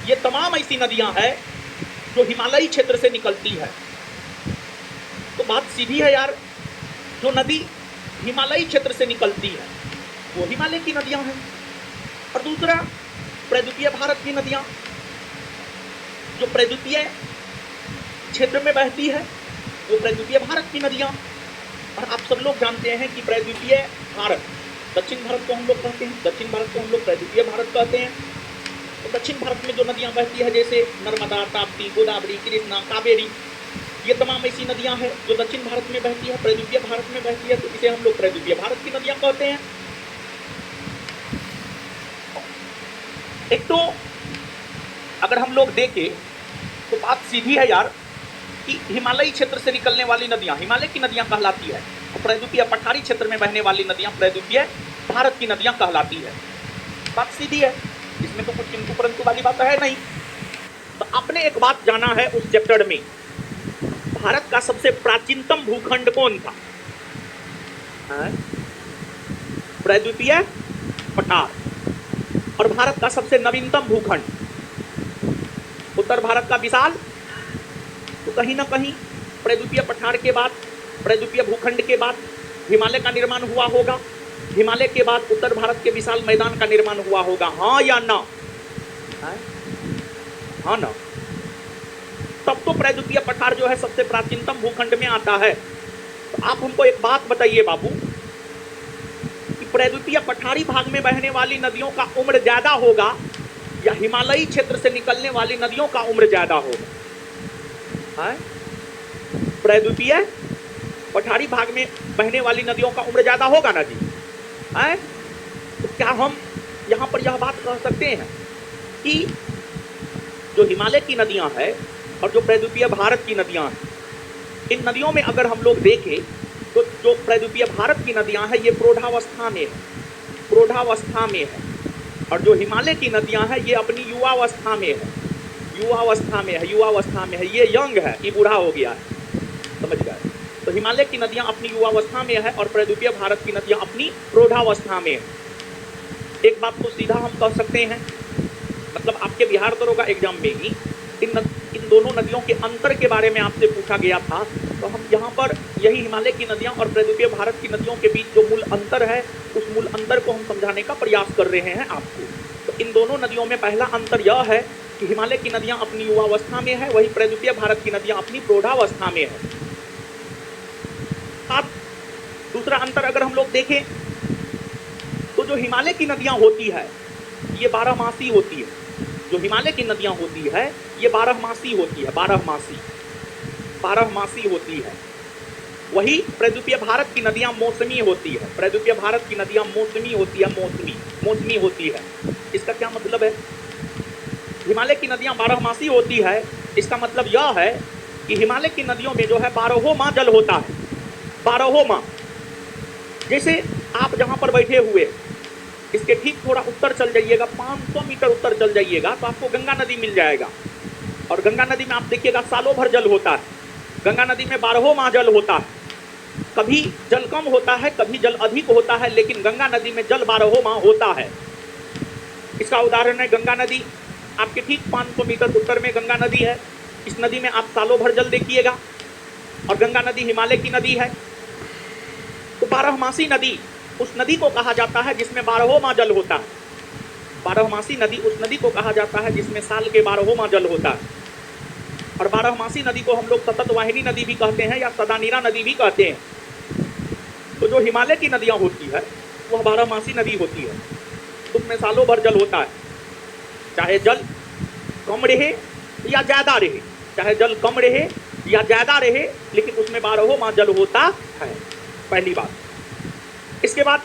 ये तमाम ऐसी नदियां हैं जो हिमालयी क्षेत्र से निकलती है। तो बात सीधी है यार, जो नदी हिमालयी क्षेत्र से निकलती है वो हिमालय की नदियां हैं। और दूसरा, प्रद्वीपीय भारत की नदियां जो प्रद्वीपीय क्षेत्र में बहती है वो प्रद्वीपीय भारत की नदियां। और आप सब लोग जानते हैं कि प्रद्वीपीय भारत, दक्षिण भारत को हम लोग कहते हैं, दक्षिण भारत को हम लोग प्रद्वीपीय भारत कहते हैं। तो दक्षिण भारत में जो नदियां बहती है जैसे नर्मदा, ताप्ती, गोदावरी, कृष्णा, कावेरी, ये तमाम ऐसी नदियां हैं जो दक्षिण भारत में बहती है, प्रद्वीपीय भारत में बहती है, तो इसे हम लोग प्रद्वीपीय भारत की नदियां कहते हैं। एक तो अगर हम लोग देखें तो बात सीधी है यार कि हिमालयी क्षेत्र से निकलने वाली नदियां हिमालय की नदियां कहलाती है, और प्रद्वीपीय पठारी क्षेत्र में बहने वाली नदियां प्रद्वीपीय भारत की नदियां कहलाती है। बात सीधी है, इसमें तो कुछ किंतु परंतु वाली बात है नहीं। तो आपने एक बात जाना है उस चैप्टर में, भारत का सबसे प्राचीनतम भूखंड कौन था? प्रद्वीपीय पठार। और भारत का सबसे नवीनतम भूखंड उत्तर भारत का विशाल। तो कहीं ना कहीं प्रद्वीपीय पठार के बाद, प्रद्वीपीय भूखंड के बाद हिमालय का निर्माण हुआ होगा, हिमालय के बाद उत्तर भारत के विशाल मैदान का निर्माण हुआ होगा। हाँ या ना? हाँ ना? तब तो प्रद्वीपीय पठार जो है सबसे प्राचीनतम भूखंड में आता है। तो आप हमको एक बात बताइए बाबू, कि प्रद्वीपीय पठारी भाग में बहने वाली नदियों का उम्र ज्यादा होगा या हिमालयी क्षेत्र से निकलने वाली नदियों का उम्र ज्यादा होगा? प्रद्वीपीय पठारी भाग में बहने वाली नदियों का उम्र ज्यादा होगा ना जी? तो क्या हम यहाँ पर यह बात कह सकते हैं कि जो हिमालय की नदियां हैं और जो प्रद्वीपीय भारत की नदियां हैं, इन नदियों में अगर हम लोग देखें तो जो प्रद्वीपीय भारत की नदियां हैं ये प्रौढ़ावस्था में है, प्रौढ़ावस्था में है, और जो हिमालय की नदियां हैं ये अपनी युवावस्था में है, युवावस्था में है, युवावस्था में है। ये यंग है, ये बूढ़ा हो गया है, समझ गए? तो हिमालय की नदियां अपनी युवावस्था में है और प्रद्वीपीय भारत की नदियां अपनी प्रौढ़ावस्था में है। एक बात तो सीधा हम कह सकते हैं, मतलब आपके बिहार दरोगा एग्जाम में ही इन दोनों नदियों के अंतर के बारे में आपसे पूछा गया था, तो हम यहाँ पर यही हिमालय की नदियाँ और प्रद्वीपीय भारत की नदियों के बीच जो मूल अंतर है उस मूल अंतर को हम समझाने का प्रयास कर रहे हैं आपको। तो इन दोनों नदियों में पहला अंतर यह है कि हिमालय की नदियाँ अपनी युवावस्था में है, वही प्रद्वीपीय भारत की नदियाँ अपनी प्रौढ़ावस्था में है। अब दूसरा अंतर अगर हम लोग देखें तो जो हिमालय की नदियाँ होती है ये 12मासी होती है। जो हिमालय की नदियां होती है ये 12मासी होती है, 12मासी होती है। वही प्रद्वीपीय भारत की नदियां मौसमी होती है, प्रद्वीपीय भारत की नदियां मौसमी होती है, मौसमी होती है। इसका क्या मतलब है? हिमालय की नदियां 12मासी होती है, इसका मतलब यह है कि हिमालय की नदियों में जो है 12 माह जल होता है, 12 माह। जैसे आप जहां पर बैठे हुए इसके ठीक थोड़ा उत्तर चल जाइएगा, 500 मीटर उत्तर चल जाइएगा तो आपको गंगा नदी मिल जाएगा। और गंगा नदी में आप देखिएगा सालों भर जल होता है, गंगा नदी में 12 माह जल होता है। कभी जल कम होता है, कभी जल अधिक होता है, लेकिन गंगा नदी में जल 12 माह होता है। इसका उदाहरण है गंगा नदी, आपके ठीक 500 मीटर उत्तर में गंगा नदी है। इस नदी में आप सालों भर जल देखिएगा, और गंगा नदी हिमालय की नदी है। तो 12मासी नदी उस नदी को कहा जाता है जिसमें 12 माह जल होता है। 12मासी नदी उस नदी को कहा जाता है जिसमें साल के 12 माह जल होता है। और 12मासी नदी को हम लोग सतत वाहिनी नदी भी कहते हैं या सदानीरा नदी भी कहते हैं। तो जो हिमालय की नदियां होती है वह 12मासी नदी होती है, उसमें सालों भर जल होता है, चाहे जल कम रहे या ज़्यादा रहे, चाहे जल कम रहे या ज़्यादा रहे, लेकिन उसमें 12 माह जल होता है। पहली बात। इसके बाद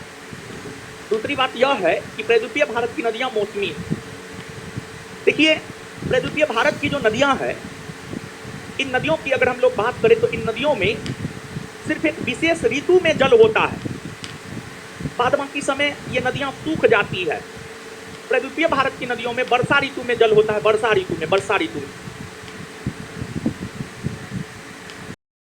दूसरी बात यह है कि प्रद्वीपीय भारत की नदियां मौसमी हैं। देखिए, प्रद्वीपीय भारत की जो नदियां हैं, इन नदियों की अगर हम लोग बात करें तो इन नदियों में सिर्फ एक विशेष ऋतु में जल होता है, बाद बाकी समय ये नदियां सूख जाती है। प्रद्वीपीय भारत की नदियों में वर्षा ऋतु में जल होता है, वर्षा ऋतु में